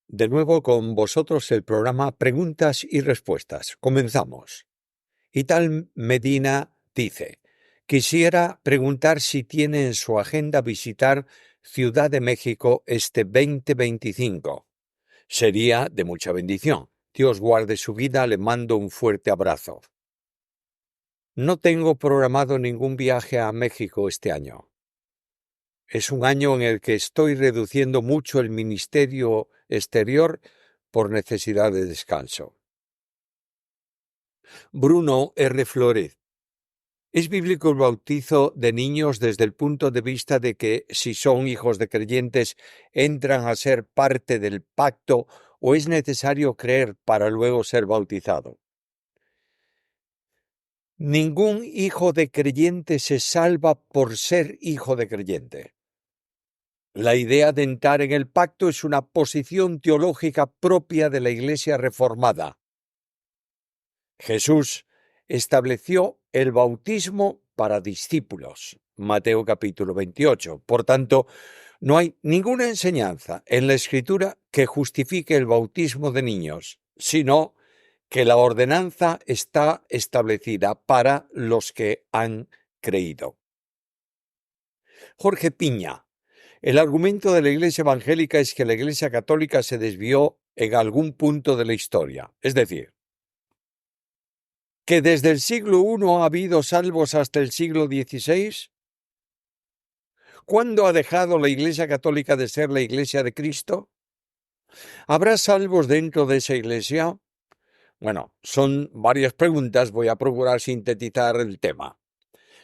De nuevo con vosotros el programa Preguntas y Respuestas. Comenzamos. Ital Medina dice, quisiera preguntar si tiene en su agenda visitar Ciudad de México este 2025. Sería de mucha bendición. Dios guarde su vida, le mando un fuerte abrazo. No tengo programado ningún viaje a México este año. Es un año en el que estoy reduciendo mucho el ministerio exterior por necesidad de descanso. Bruno R. Flores. ¿Es bíblico el bautizo de niños desde el punto de vista de que si son hijos de creyentes entran a ser parte del pacto o es necesario creer para luego ser bautizado? Ningún hijo de creyente se salva por ser hijo de creyente. La idea de entrar en el pacto es una posición teológica propia de la Iglesia reformada. Jesús estableció el bautismo para discípulos, Mateo capítulo 28. Por tanto, no hay ninguna enseñanza en la Escritura que justifique el bautismo de niños, sino que la ordenanza está establecida para los que han creído. Jorge Piña. El argumento de la Iglesia evangélica es que la Iglesia católica se desvió en algún punto de la historia, es decir, que desde el siglo I ha habido salvos hasta el siglo XVI. ¿Cuándo ha dejado la Iglesia católica de ser la Iglesia de Cristo? ¿Habrá salvos dentro de esa Iglesia? Bueno, son varias preguntas, voy a procurar sintetizar el tema.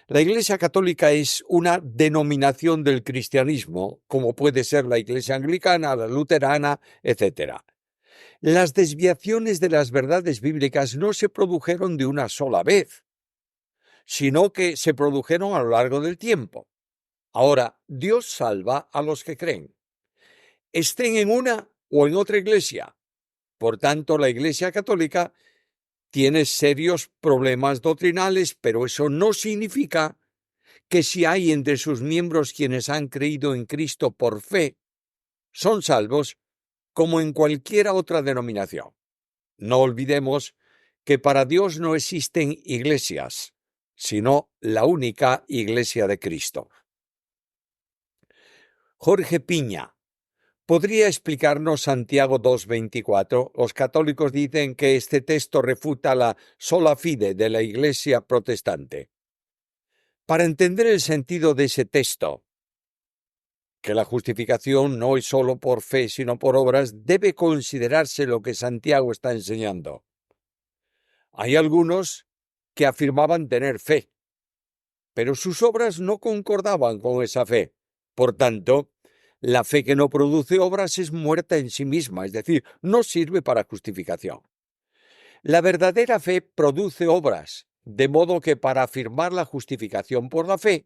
La Iglesia católica es una denominación del cristianismo, como puede ser la Iglesia anglicana, la luterana, etc. Las desviaciones de las verdades bíblicas no se produjeron de una sola vez, sino que se produjeron a lo largo del tiempo. Ahora, Dios salva a los que creen, estén en una o en otra iglesia. Por tanto, la Iglesia católica tiene serios problemas doctrinales, pero eso no significa que si hay entre sus miembros quienes han creído en Cristo por fe, son salvos como en cualquier otra denominación. No olvidemos que para Dios no existen iglesias, sino la única Iglesia de Cristo. Jorge Piña. ¿Podría explicarnos Santiago 2:24? Los católicos dicen que este texto refuta la sola fide de la Iglesia protestante. Para entender el sentido de ese texto, que la justificación no es solo por fe, sino por obras, debe considerarse lo que Santiago está enseñando. Hay algunos que afirmaban tener fe, pero sus obras no concordaban con esa fe. Por tanto, la fe que no produce obras es muerta en sí misma, es decir, no sirve para justificación. La verdadera fe produce obras, de modo que para afirmar la justificación por la fe,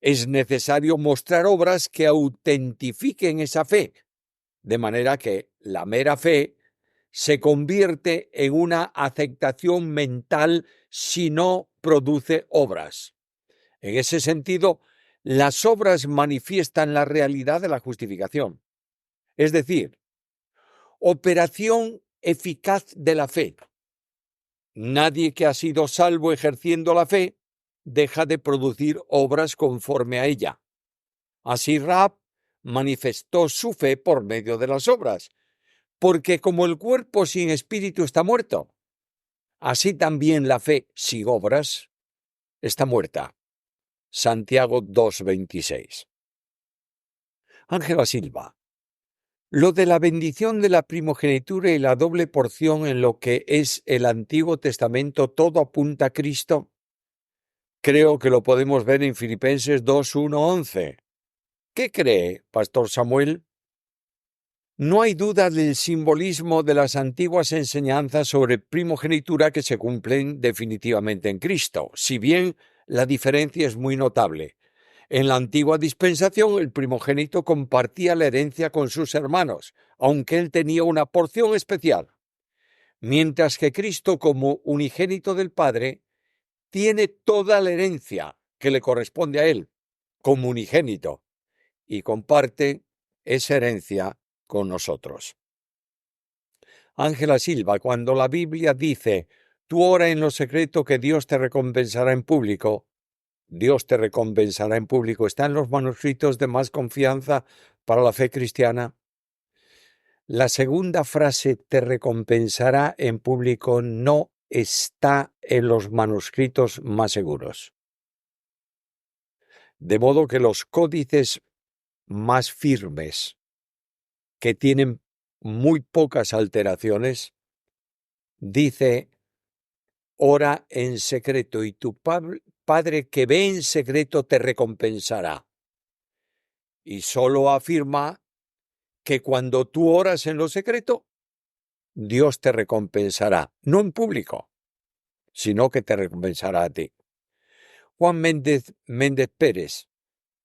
es necesario mostrar obras que autentifiquen esa fe, de manera que la mera fe se convierte en una aceptación mental si no produce obras. En ese sentido, las obras manifiestan la realidad de la justificación, es decir, operación eficaz de la fe. Nadie que ha sido salvo ejerciendo la fe deja de producir obras conforme a ella. Así Rahab manifestó su fe por medio de las obras, porque como el cuerpo sin espíritu está muerto, así también la fe sin obras está muerta. Santiago 2:26. Ángela Silva. Lo de la bendición de la primogenitura y la doble porción en lo que es el Antiguo Testamento, todo apunta a Cristo. Creo que lo podemos ver en Filipenses 2:1-11. ¿Qué cree, Pastor Samuel? No hay duda del simbolismo de las antiguas enseñanzas sobre primogenitura que se cumplen definitivamente en Cristo, si bien la diferencia es muy notable. En la antigua dispensación, el primogénito compartía la herencia con sus hermanos, aunque él tenía una porción especial, mientras que Cristo, como unigénito del Padre, tiene toda la herencia que le corresponde a él, como unigénito, y comparte esa herencia con nosotros. Ángela Silva, cuando la Biblia dice, tú ora en lo secreto que Dios te recompensará en público, Dios te recompensará en público, ¿está en los manuscritos de más confianza para la fe cristiana? La segunda frase, te recompensará en público, no está en los manuscritos más seguros. De modo que los códices más firmes, que tienen muy pocas alteraciones, dice, ora en secreto y tu Padre que ve en secreto te recompensará. Y solo afirma que cuando tú oras en lo secreto, Dios te recompensará, no en público, sino que te recompensará a ti. Juan Méndez Pérez,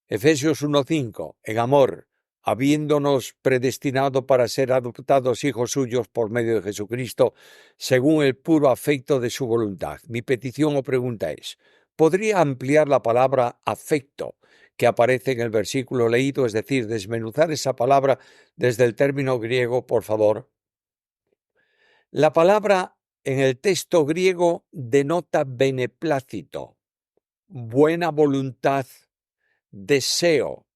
Efesios 1:5, en amor, habiéndonos predestinado para ser adoptados hijos suyos por medio de Jesucristo, según el puro afecto de su voluntad. Mi petición o pregunta es, ¿podría ampliar la palabra afecto que aparece en el versículo leído, es decir, desmenuzar esa palabra desde el término griego, por favor? La palabra en el texto griego denota beneplácito, buena voluntad, deseo,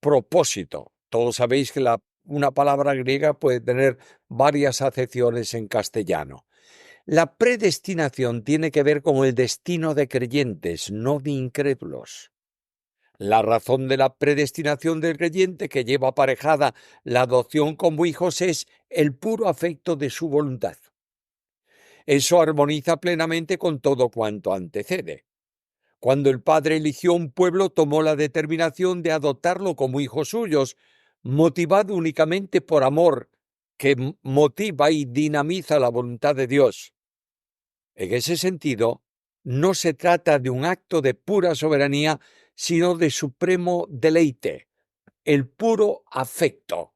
propósito. Todos sabéis que una palabra griega puede tener varias acepciones en castellano. La predestinación tiene que ver con el destino de creyentes, no de incrédulos. La razón de la predestinación del creyente, que lleva aparejada la adopción como hijos, es el puro afecto de su voluntad. Eso armoniza plenamente con todo cuanto antecede. Cuando el Padre eligió un pueblo, tomó la determinación de adoptarlo como hijos suyos, motivado únicamente por amor, que motiva y dinamiza la voluntad de Dios. En ese sentido, no se trata de un acto de pura soberanía, sino de supremo deleite, el puro afecto.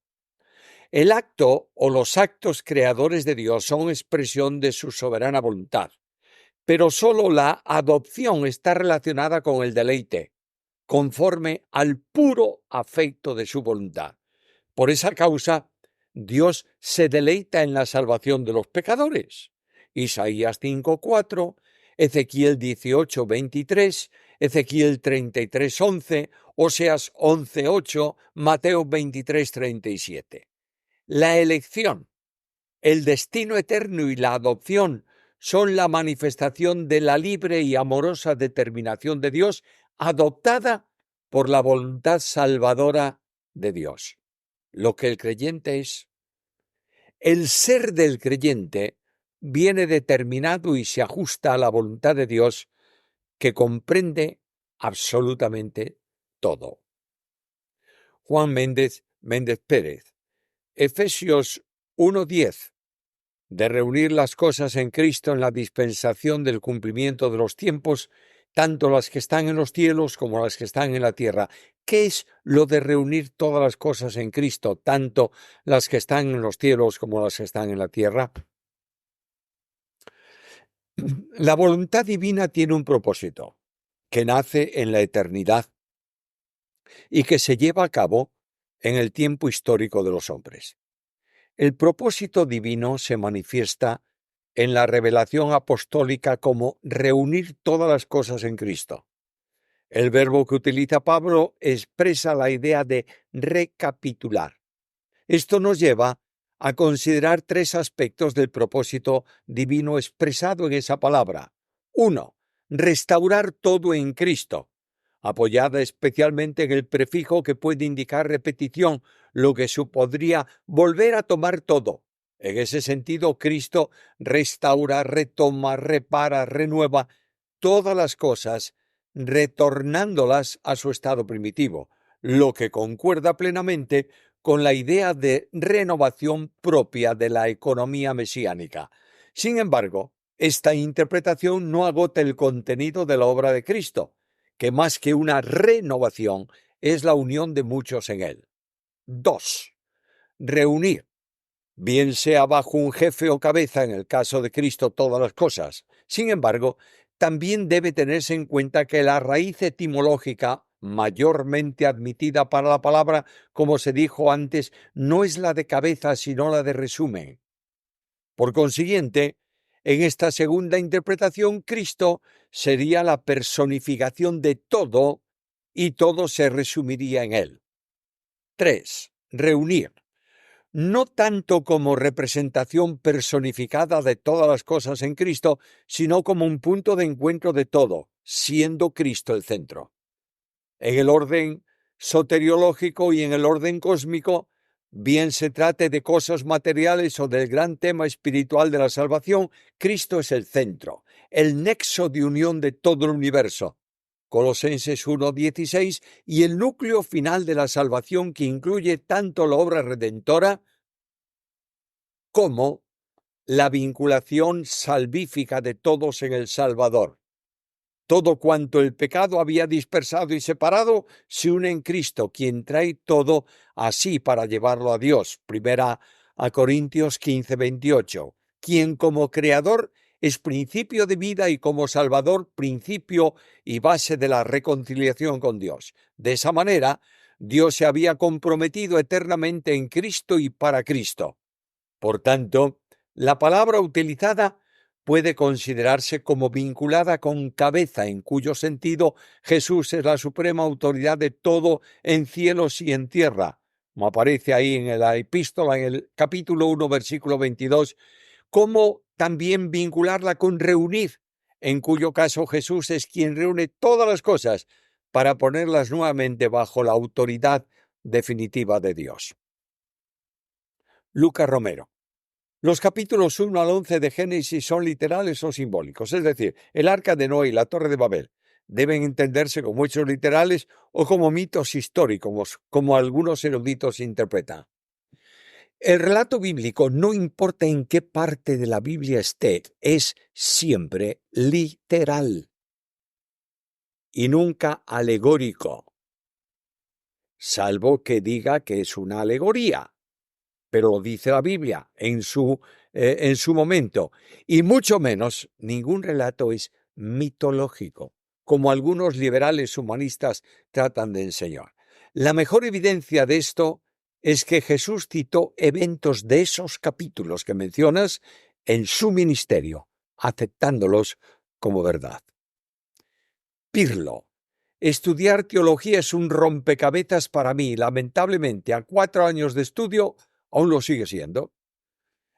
El acto o los actos creadores de Dios son expresión de su soberana voluntad, pero solo la adopción está relacionada con el deleite, conforme al puro afecto de su voluntad. Por esa causa, Dios se deleita en la salvación de los pecadores. Isaías 5:4, Ezequiel 18:23, Ezequiel 33:11, Oseas 11:8, Mateo 23:37. La elección, el destino eterno y la adopción son la manifestación de la libre y amorosa determinación de Dios, adoptada por la voluntad salvadora de Dios. Lo que el creyente es. El ser del creyente viene determinado y se ajusta a la voluntad de Dios, que comprende absolutamente todo. Juan Méndez Pérez, Efesios 1:10, de reunir las cosas en Cristo en la dispensación del cumplimiento de los tiempos, tanto las que están en los cielos como las que están en la tierra. ¿Qué es lo de reunir todas las cosas en Cristo, tanto las que están en los cielos como las que están en la tierra? La voluntad divina tiene un propósito, que nace en la eternidad y que se lleva a cabo en el tiempo histórico de los hombres. El propósito divino se manifiesta en la revelación apostólica como reunir todas las cosas en Cristo. El verbo que utiliza Pablo expresa la idea de recapitular. Esto nos lleva a considerar tres aspectos del propósito divino expresado en esa palabra. 1. Restaurar todo en Cristo, apoyada especialmente en el prefijo que puede indicar repetición, lo que supondría volver a tomar todo. En ese sentido, Cristo restaura, retoma, repara, renueva todas las cosas, retornándolas a su estado primitivo, lo que concuerda plenamente con la idea de renovación propia de la economía mesiánica. Sin embargo, esta interpretación no agota el contenido de la obra de Cristo, que más que una renovación es la unión de muchos en él. 2. Reunir, bien sea bajo un jefe o cabeza, en el caso de Cristo, todas las cosas. Sin embargo, también debe tenerse en cuenta que la raíz etimológica mayormente admitida para la palabra, como se dijo antes, no es la de cabeza, sino la de resumen. Por consiguiente, en esta segunda interpretación, Cristo sería la personificación de todo y todo se resumiría en él. 3. Reunir. No tanto como representación personificada de todas las cosas en Cristo, sino como un punto de encuentro de todo, siendo Cristo el centro. En el orden soteriológico y en el orden cósmico, bien se trate de cosas materiales o del gran tema espiritual de la salvación, Cristo es el centro, el nexo de unión de todo el universo. Colosenses 1:16, y el núcleo final de la salvación que incluye tanto la obra redentora como la vinculación salvífica de todos en el Salvador. Todo cuanto el pecado había dispersado y separado se une en Cristo, quien trae todo así para llevarlo a Dios. Primera a Corintios 15:28. Quien como creador es principio de vida y como salvador principio y base de la reconciliación con Dios. De esa manera, Dios se había comprometido eternamente en Cristo y para Cristo. Por tanto, la palabra utilizada puede considerarse como vinculada con cabeza, en cuyo sentido Jesús es la suprema autoridad de todo en cielos y en tierra, como aparece ahí en la epístola, en el capítulo 1, versículo 22, como también vincularla con reunir, en cuyo caso Jesús es quien reúne todas las cosas para ponerlas nuevamente bajo la autoridad definitiva de Dios. Lucas Romero. Los capítulos 1 al 11 de Génesis son literales o simbólicos, es decir, el arca de Noé y la torre de Babel deben entenderse como hechos literales o como mitos históricos, como algunos eruditos interpretan. El relato bíblico, no importa en qué parte de la Biblia esté, es siempre literal y nunca alegórico, salvo que diga que es una alegoría. Pero lo dice la Biblia en su momento. Y mucho menos, ningún relato es mitológico, como algunos liberales humanistas tratan de enseñar. La mejor evidencia de esto es que Jesús citó eventos de esos capítulos que mencionas en su ministerio, aceptándolos como verdad. Pirlo. Estudiar teología es un rompecabezas para mí. Lamentablemente, a 4 años de estudio, aún lo sigue siendo.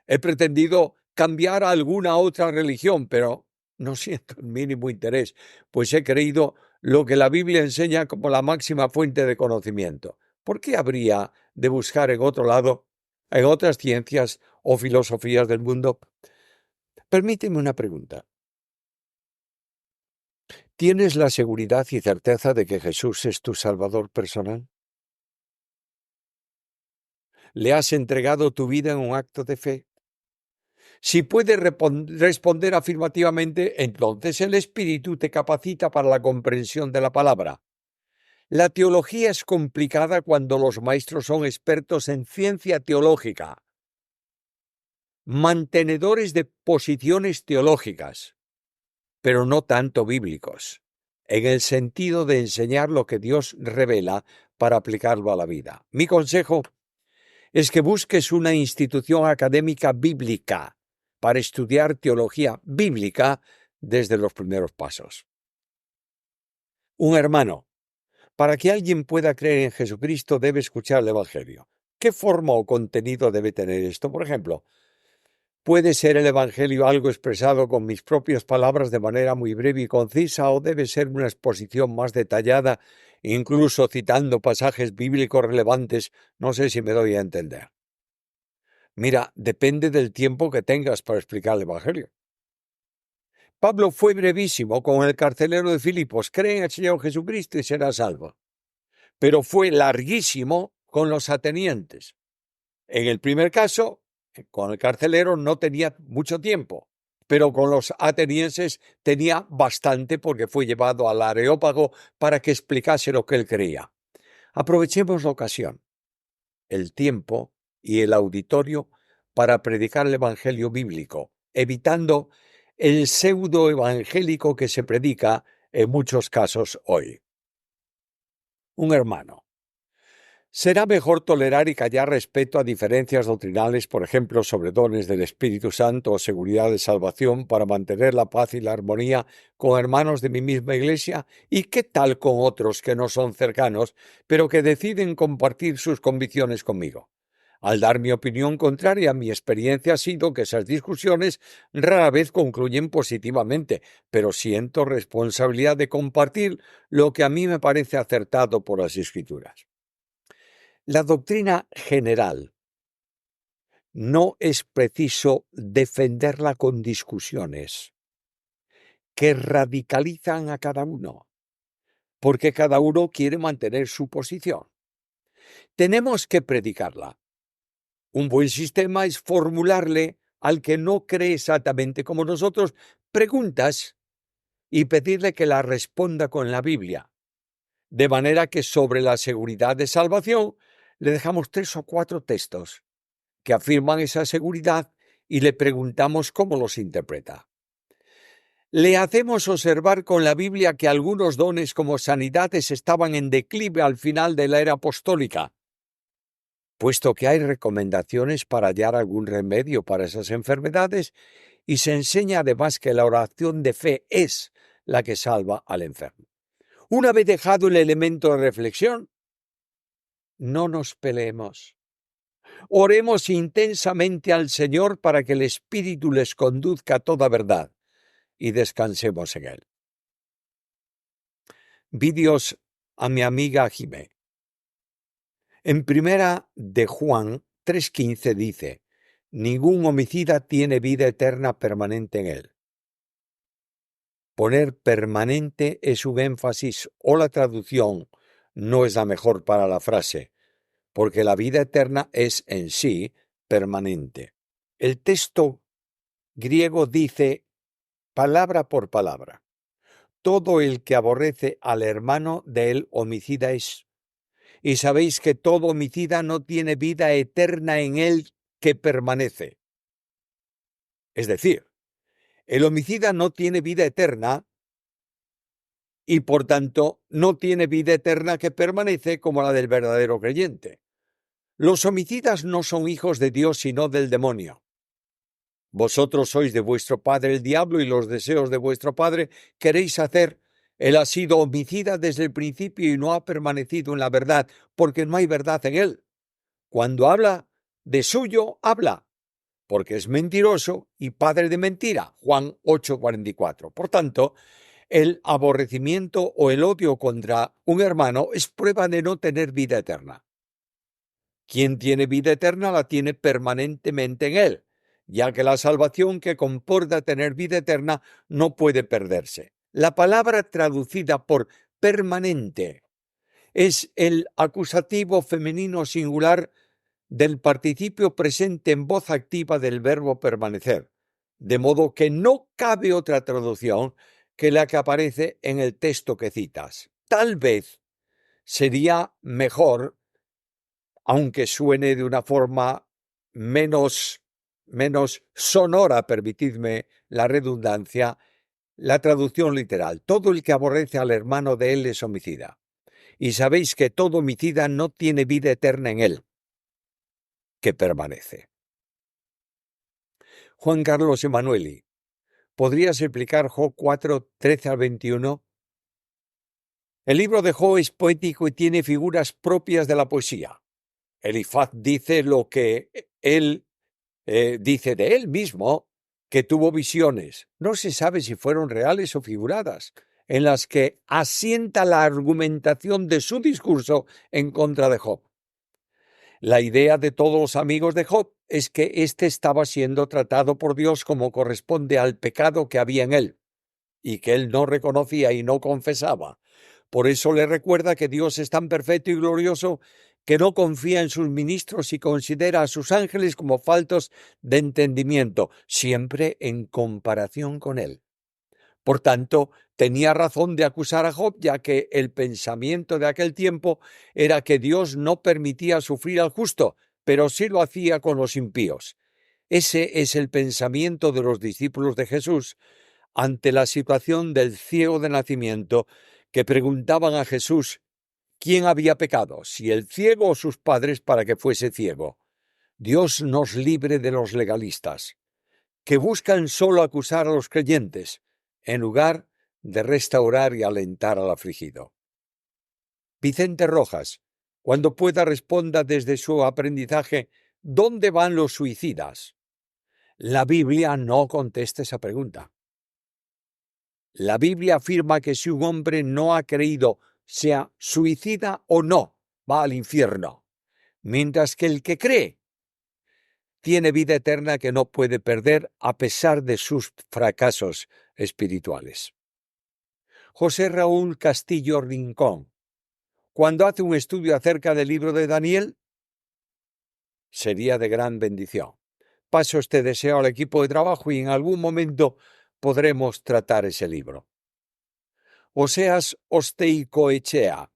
He pretendido cambiar a alguna otra religión, pero no siento el mínimo interés, pues he creído lo que la Biblia enseña como la máxima fuente de conocimiento. ¿Por qué habría de buscar en otro lado, en otras ciencias o filosofías del mundo? Permíteme una pregunta. ¿Tienes la seguridad y certeza de que Jesús es tu Salvador personal? ¿Le has entregado tu vida en un acto de fe? Si puedes responder afirmativamente, entonces el Espíritu te capacita para la comprensión de la palabra. La teología es complicada cuando los maestros son expertos en ciencia teológica, mantenedores de posiciones teológicas, pero no tanto bíblicos, en el sentido de enseñar lo que Dios revela para aplicarlo a la vida. Mi consejo es que busques una institución académica bíblica para estudiar teología bíblica desde los primeros pasos. Un hermano, para que alguien pueda creer en Jesucristo debe escuchar el Evangelio. ¿Qué forma o contenido debe tener esto? Por ejemplo, ¿puede ser el Evangelio algo expresado con mis propias palabras de manera muy breve y concisa o debe ser una exposición más detallada, incluso citando pasajes bíblicos relevantes? No sé si me doy a entender. Mira, depende del tiempo que tengas para explicar el Evangelio. Pablo fue brevísimo con el carcelero de Filipos: cree en el Señor Jesucristo y será salvo. Pero fue larguísimo con los atenienses. En el primer caso, con el carcelero no tenía mucho tiempo, pero con los atenienses tenía bastante porque fue llevado al Areópago para que explicase lo que él creía. Aprovechemos la ocasión, el tiempo y el auditorio para predicar el Evangelio bíblico, evitando el pseudo-evangélico que se predica en muchos casos hoy. Un hermano. Será mejor tolerar y callar respecto a diferencias doctrinales, por ejemplo, sobre dones del Espíritu Santo o seguridad de salvación para mantener la paz y la armonía con hermanos de mi misma iglesia. ¿Y qué tal con otros que no son cercanos, pero que deciden compartir sus convicciones conmigo? Al dar mi opinión contraria, mi experiencia ha sido que esas discusiones rara vez concluyen positivamente, pero siento responsabilidad de compartir lo que a mí me parece acertado por las Escrituras. La doctrina general no es preciso defenderla con discusiones que radicalizan a cada uno, porque cada uno quiere mantener su posición. Tenemos que predicarla. Un buen sistema es formularle al que no cree exactamente como nosotros preguntas y pedirle que las responda con la Biblia. De manera que sobre la seguridad de salvación le dejamos 3 o 4 textos que afirman esa seguridad y le preguntamos cómo los interpreta. Le hacemos observar con la Biblia que algunos dones como sanidades estaban en declive al final de la era apostólica, puesto que hay recomendaciones para hallar algún remedio para esas enfermedades, y se enseña además que la oración de fe es la que salva al enfermo. Una vez dejado el elemento de reflexión, no nos peleemos. Oremos intensamente al Señor para que el Espíritu les conduzca a toda verdad y descansemos en Él. Vídeos a mi amiga Jimé. En primera de Juan 3:15 dice: ningún homicida tiene vida eterna permanente en él. Poner permanente es un énfasis o la traducción no es la mejor para la frase, porque la vida eterna es en sí permanente. El texto griego dice palabra por palabra: todo el que aborrece al hermano de él homicida es. Y sabéis que todo homicida no tiene vida eterna en él que permanece. Es decir, el homicida no tiene vida eterna y por tanto no tiene vida eterna que permanece como la del verdadero creyente. Los homicidas no son hijos de Dios sino del demonio. Vosotros sois de vuestro padre el diablo y los deseos de vuestro padre queréis hacer. Él ha sido homicida desde el principio y no ha permanecido en la verdad, porque no hay verdad en él. Cuando habla, de suyo habla, porque es mentiroso y padre de mentira. Juan 8:44. Por tanto, el aborrecimiento o el odio contra un hermano es prueba de no tener vida eterna. Quien tiene vida eterna la tiene permanentemente en él, ya que la salvación que comporta tener vida eterna no puede perderse. La palabra traducida por permanente es el acusativo femenino singular del participio presente en voz activa del verbo permanecer, de modo que no cabe otra traducción que la que aparece en el texto que citas. Tal vez sería mejor, aunque suene de una forma menos sonora, permitidme la redundancia, la traducción literal: todo el que aborrece al hermano de él es homicida. Y sabéis que todo homicida no tiene vida eterna en él, que permanece. Juan Carlos Emanueli, ¿podrías explicar Job 4:13-21? El libro de Job es poético y tiene figuras propias de la poesía. Elifaz dice lo que él dice de él mismo, que tuvo visiones. No se sabe si fueron reales o figuradas, en las que asienta la argumentación de su discurso en contra de Job. La idea de todos los amigos de Job es que éste estaba siendo tratado por Dios como corresponde al pecado que había en él, y que él no reconocía y no confesaba. Por eso le recuerda que Dios es tan perfecto y glorioso que no confía en sus ministros y considera a sus ángeles como faltos de entendimiento, siempre en comparación con él. Por tanto, tenía razón de acusar a Job, ya que el pensamiento de aquel tiempo era que Dios no permitía sufrir al justo, pero sí lo hacía con los impíos. Ese es el pensamiento de los discípulos de Jesús ante la situación del ciego de nacimiento, que preguntaban a Jesús: ¿Quién había pecado? ¿Si el ciego o sus padres para que fuese ciego? Dios nos libre de los legalistas, que buscan solo acusar a los creyentes, en lugar de restaurar y alentar al afligido. Vicente Rojas, cuando pueda, responda desde su aprendizaje: ¿dónde van los suicidas? La Biblia no contesta esa pregunta. La Biblia afirma que si un hombre no ha creído, sea suicida o no, va al infierno, mientras que el que cree tiene vida eterna que no puede perder a pesar de sus fracasos espirituales. José Raúl Castillo Rincón, cuando hace un estudio acerca del libro de Daniel, sería de gran bendición. Paso este deseo al equipo de trabajo y en algún momento podremos tratar ese libro. Oseas Osteicoechea.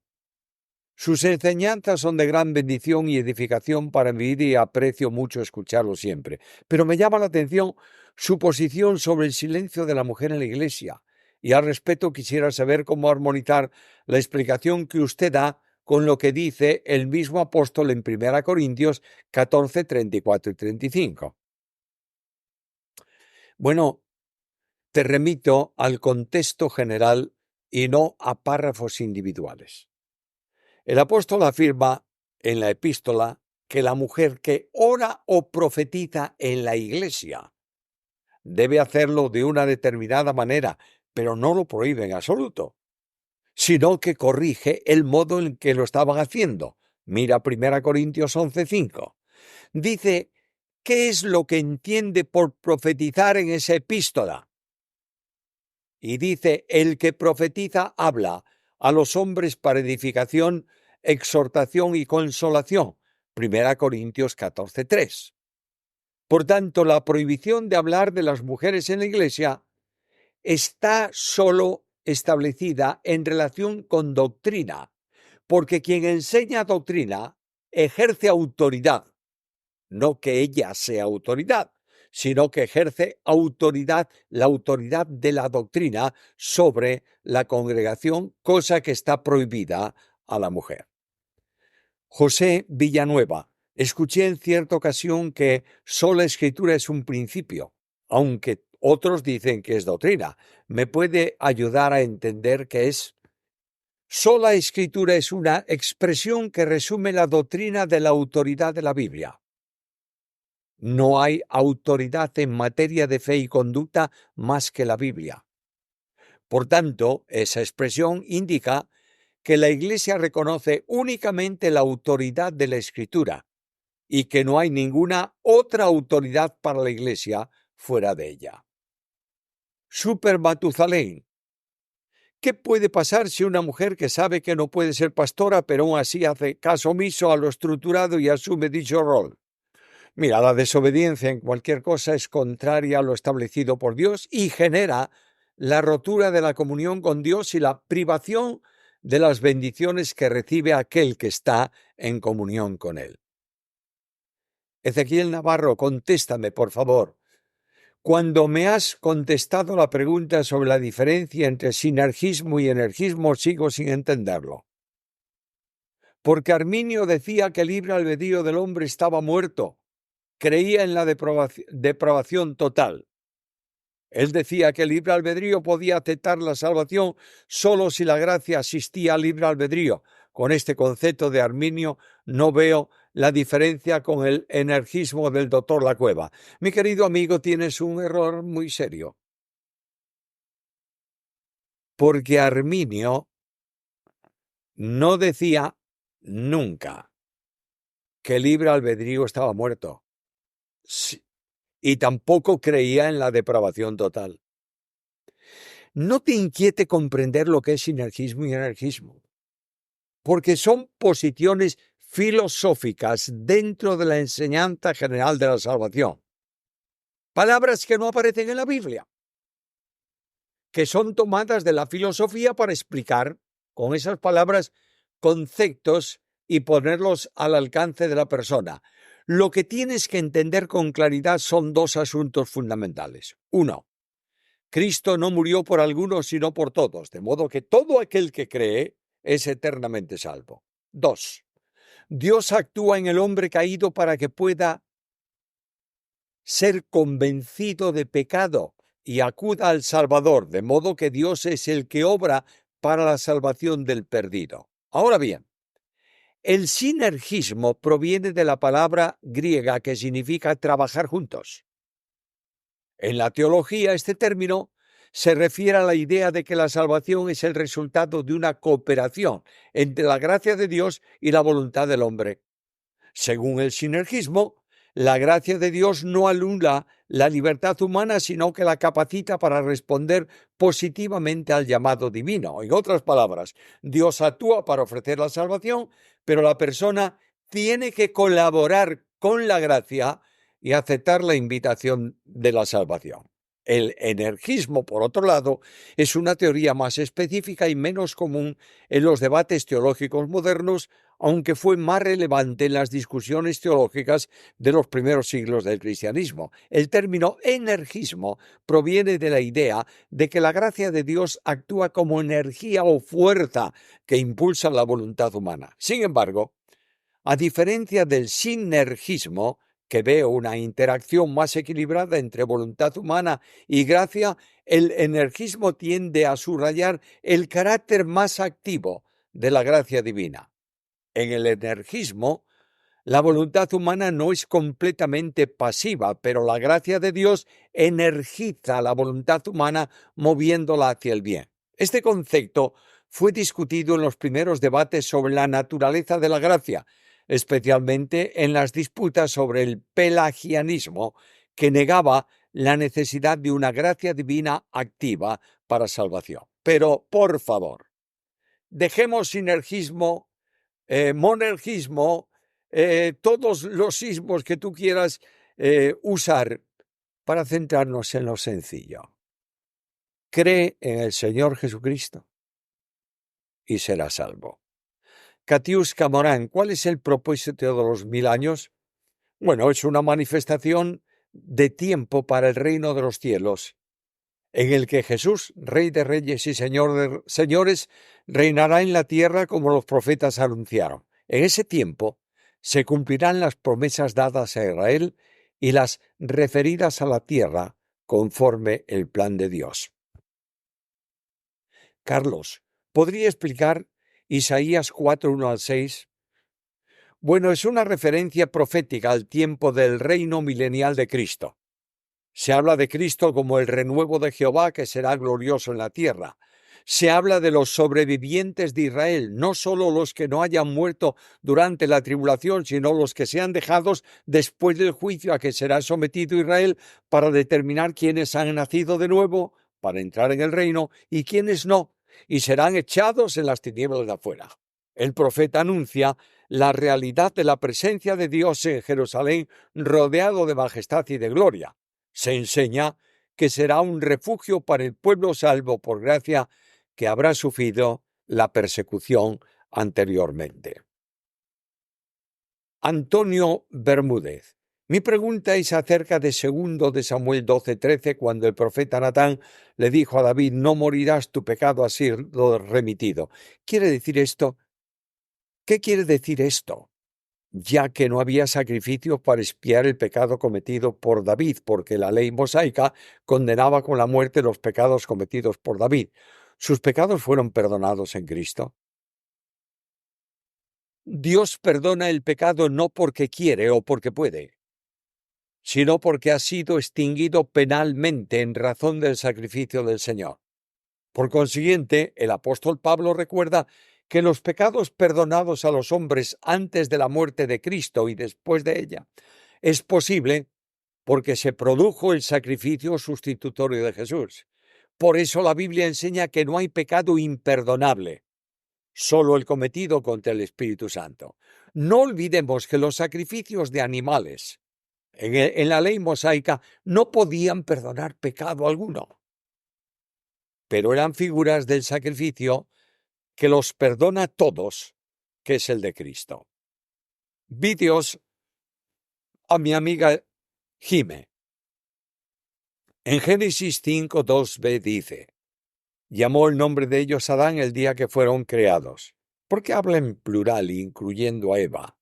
Sus enseñanzas son de gran bendición y edificación para mi vida y aprecio mucho escucharlo siempre. Pero me llama la atención su posición sobre el silencio de la mujer en la Iglesia. Y al respecto quisiera saber cómo armonizar la explicación que usted da con lo que dice el mismo apóstol en 1 Corintios 14, 34 y 35. Bueno, te remito al contexto general y no a párrafos individuales. El apóstol afirma en la epístola que la mujer que ora o profetiza en la iglesia debe hacerlo de una determinada manera, pero no lo prohíbe en absoluto, sino que corrige el modo en que lo estaban haciendo. Mira 1 Corintios 11:5. Dice, ¿qué es lo que entiende por profetizar en esa epístola? Y dice, el que profetiza habla a los hombres para edificación, exhortación y consolación. 1 Corintios 14:3. Por tanto, la prohibición de hablar de las mujeres en la iglesia está solo establecida en relación con doctrina, porque quien enseña doctrina ejerce autoridad, no que ella sea autoridad, sino que ejerce autoridad, la autoridad de la doctrina sobre la congregación, cosa que está prohibida a la mujer. José Villanueva, escuché en cierta ocasión que sola escritura es un principio, aunque otros dicen que es doctrina. ¿Me puede ayudar a entender qué es? Sola escritura es una expresión que resume la doctrina de la autoridad de la Biblia. No hay autoridad en materia de fe y conducta más que la Biblia. Por tanto, esa expresión indica que la Iglesia reconoce únicamente la autoridad de la Escritura y que no hay ninguna otra autoridad para la Iglesia fuera de ella. Super Matusalén. ¿Qué puede pasar si una mujer que sabe que no puede ser pastora, pero aún así hace caso omiso a lo estructurado y asume dicho rol? Mira, la desobediencia en cualquier cosa es contraria a lo establecido por Dios y genera la rotura de la comunión con Dios y la privación de las bendiciones que recibe aquel que está en comunión con Él. Ezequiel Navarro, contéstame, por favor. Cuando me has contestado la pregunta sobre la diferencia entre sinergismo y energismo, sigo sin entenderlo. Porque Arminio decía que el libre albedrío del hombre estaba muerto. Creía en la depravación total. Él decía que el libre albedrío podía aceptar la salvación solo si la gracia asistía al libre albedrío. Con este concepto de Arminio no veo la diferencia con el energismo del doctor Lacueva. Mi querido amigo, tienes un error muy serio. Porque Arminio no decía nunca que el libre albedrío estaba muerto. Sí, y tampoco creía en la depravación total. No te inquiete comprender lo que es sinergismo y energismo, porque son posiciones filosóficas dentro de la enseñanza general de la salvación. Palabras que no aparecen en la Biblia, que son tomadas de la filosofía para explicar con esas palabras conceptos y ponerlos al alcance de la persona. Lo que tienes que entender con claridad son dos asuntos fundamentales. Uno, Cristo no murió por algunos, sino por todos, de modo que todo aquel que cree es eternamente salvo. 2. Dios actúa en el hombre caído para que pueda ser convencido de pecado y acuda al Salvador, de modo que Dios es el que obra para la salvación del perdido. Ahora bien, el sinergismo proviene de la palabra griega que significa trabajar juntos. En la teología, este término se refiere a la idea de que la salvación es el resultado de una cooperación entre la gracia de Dios y la voluntad del hombre. Según el sinergismo, la gracia de Dios no anula la libertad humana, sino que la capacita para responder positivamente al llamado divino. En otras palabras, Dios actúa para ofrecer la salvación, pero la persona tiene que colaborar con la gracia y aceptar la invitación de la salvación. El energismo, por otro lado, es una teoría más específica y menos común en los debates teológicos modernos, aunque fue más relevante en las discusiones teológicas de los primeros siglos del cristianismo. El término energismo proviene de la idea de que la gracia de Dios actúa como energía o fuerza que impulsa la voluntad humana. Sin embargo, a diferencia del sinergismo, que ve una interacción más equilibrada entre voluntad humana y gracia, el energismo tiende a subrayar el carácter más activo de la gracia divina. En el energismo, la voluntad humana no es completamente pasiva, pero la gracia de Dios energiza la voluntad humana moviéndola hacia el bien. Este concepto fue discutido en los primeros debates sobre la naturaleza de la gracia, especialmente en las disputas sobre el pelagianismo, que negaba la necesidad de una gracia divina activa para salvación. Pero, por favor, dejemos sinergismo, monergismo, todos los sismos que tú quieras usar para centrarnos en lo sencillo. Cree en el Señor Jesucristo y serás salvo. Katiuska Morán, ¿cuál es el propósito de los 1000 años? Bueno, es una manifestación de tiempo para el reino de los cielos, en el que Jesús, Rey de Reyes y Señor de Señores, reinará en la tierra como los profetas anunciaron. En ese tiempo se cumplirán las promesas dadas a Israel y las referidas a la tierra conforme el plan de Dios. Carlos, ¿podría explicar Isaías 4, 1 al 6? Bueno, es una referencia profética al tiempo del reino milenial de Cristo. Se habla de Cristo como el renuevo de Jehová que será glorioso en la tierra. Se habla de los sobrevivientes de Israel, no solo los que no hayan muerto durante la tribulación, sino los que sean dejados después del juicio a que será sometido Israel para determinar quiénes han nacido de nuevo para entrar en el reino y quiénes no, y serán echados en las tinieblas de afuera. El profeta anuncia la realidad de la presencia de Dios en Jerusalén, rodeado de majestad y de gloria. Se enseña que será un refugio para el pueblo salvo por gracia que habrá sufrido la persecución anteriormente. Antonio Bermúdez. Mi pregunta es acerca de 2 de Samuel 12:13, cuando el profeta Natán le dijo a David: no morirás, tu pecado ha sido remitido. ¿Quiere decir esto? ¿Qué quiere decir esto? Ya que no había sacrificios para expiar el pecado cometido por David, porque la ley mosaica condenaba con la muerte los pecados cometidos por David. ¿Sus pecados fueron perdonados en Cristo? Dios perdona el pecado no porque quiere o porque puede, sino porque ha sido extinguido penalmente en razón del sacrificio del Señor. Por consiguiente, el apóstol Pablo recuerda que los pecados perdonados a los hombres antes de la muerte de Cristo y después de ella es posible porque se produjo el sacrificio sustitutorio de Jesús. Por eso la Biblia enseña que no hay pecado imperdonable, solo el cometido contra el Espíritu Santo. No olvidemos que los sacrificios de animales en la ley mosaica no podían perdonar pecado alguno, pero eran figuras del sacrificio que los perdona todos, que es el de Cristo. Vídeos a mi amiga Jime. En Génesis 5:2b dice: llamó el nombre de ellos Adán el día que fueron creados. ¿Por qué habla en plural, incluyendo a Eva?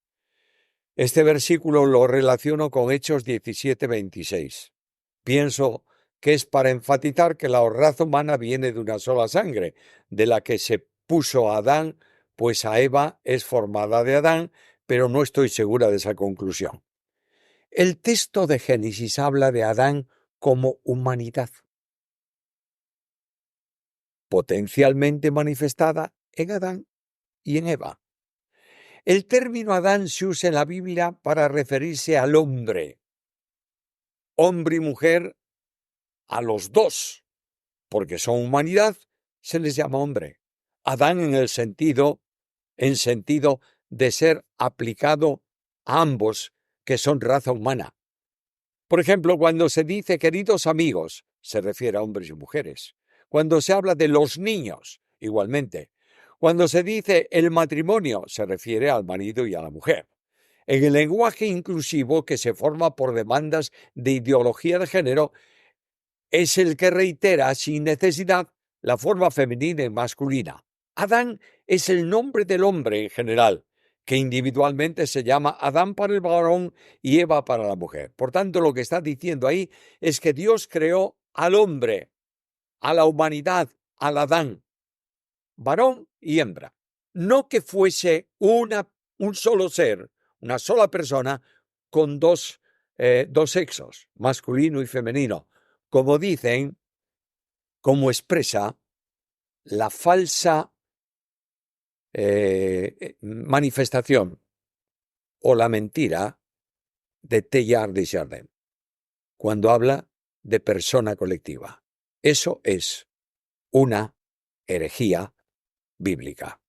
Este versículo lo relaciono con Hechos 17:26. Pienso que es para enfatizar que la raza humana viene de una sola sangre, de la que se puso a Adán, pues a Eva es formada de Adán, pero no estoy segura de esa conclusión. El texto de Génesis habla de Adán como humanidad, potencialmente manifestada en Adán y en Eva. El término Adán se usa en la Biblia para referirse al hombre y mujer, a los dos, porque son humanidad, se les llama hombre. Adán en sentido de ser aplicado a ambos, que son raza humana. Por ejemplo, cuando se dice queridos amigos, se refiere a hombres y mujeres. Cuando se habla de los niños, igualmente. Cuando se dice el matrimonio, se refiere al marido y a la mujer. En el lenguaje inclusivo que se forma por demandas de ideología de género, es el que reitera sin necesidad la forma femenina y masculina. Adán es el nombre del hombre en general, que individualmente se llama Adán para el varón y Eva para la mujer. Por tanto, lo que está diciendo ahí es que Dios creó al hombre, a la humanidad, al Adán, varón y hembra. No que fuese un solo ser, una sola persona con dos sexos, masculino y femenino, como dicen, como expresa la falsa manifestación o la mentira de Teilhard de Chardin, cuando habla de persona colectiva. Eso es una herejía bíblica.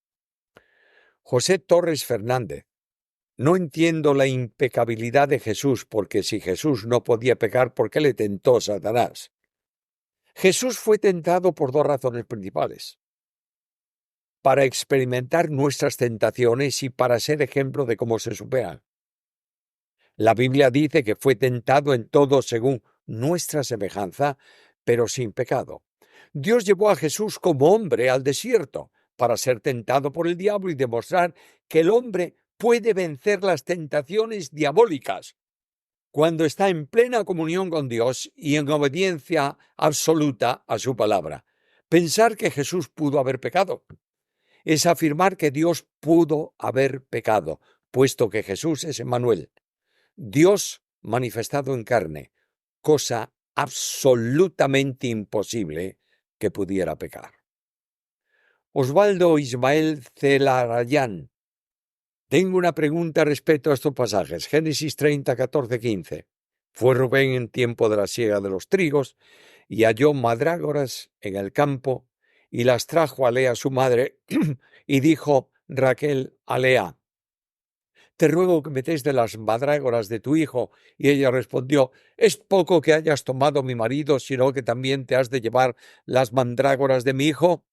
José Torres Fernández: no entiendo la impecabilidad de Jesús, porque si Jesús no podía pecar, ¿por qué le tentó Satanás? Jesús fue tentado por dos razones principales: para experimentar nuestras tentaciones y para ser ejemplo de cómo se superan. La Biblia dice que fue tentado en todo según nuestra semejanza, pero sin pecado. Dios llevó a Jesús como hombre al desierto para ser tentado por el diablo y demostrar que el hombre puede vencer las tentaciones diabólicas cuando está en plena comunión con Dios y en obediencia absoluta a su palabra. Pensar que Jesús pudo haber pecado es afirmar que Dios pudo haber pecado, puesto que Jesús es Emmanuel, Dios manifestado en carne, cosa absolutamente imposible que pudiera pecar. Osvaldo Ismael Celarayán: tengo una pregunta respecto a estos pasajes. Génesis 30, 14, 15. Fue Rubén en tiempo de la siega de los trigos y halló mandrágoras en el campo y las trajo a Lea su madre y dijo Raquel a Lea: te ruego que me des de las mandrágoras de tu hijo. Y ella respondió: es poco que hayas tomado mi marido, sino que también te has de llevar las mandrágoras de mi hijo.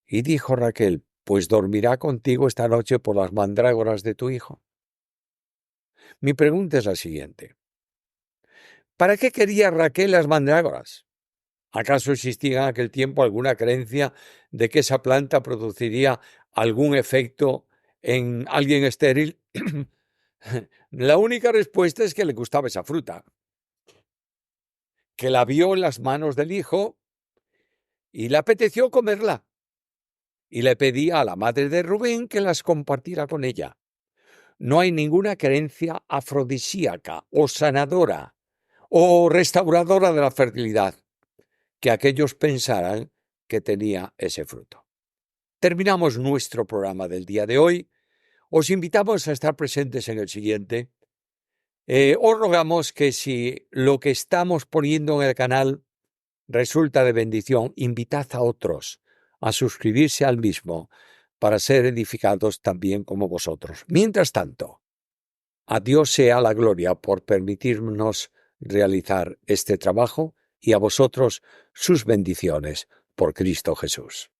Y dijo Raquel: pues dormirá contigo esta noche por las mandrágoras de tu hijo. Mi pregunta es la siguiente: ¿para qué quería Raquel las mandrágoras? ¿Acaso existía en aquel tiempo alguna creencia de que esa planta produciría algún efecto en alguien estéril? La única respuesta es que le gustaba esa fruta, que la vio en las manos del hijo y le apeteció comerla. Y le pedía a la madre de Rubén que las compartiera con ella. No hay ninguna creencia afrodisíaca o sanadora o restauradora de la fertilidad que aquellos pensaran que tenía ese fruto. Terminamos nuestro programa del día de hoy. Os invitamos a estar presentes en el siguiente. Os rogamos que si lo que estamos poniendo en el canal resulta de bendición, invitad a otros a suscribirse al mismo para ser edificados también como vosotros. Mientras tanto, a Dios sea la gloria por permitirnos realizar este trabajo y a vosotros sus bendiciones por Cristo Jesús.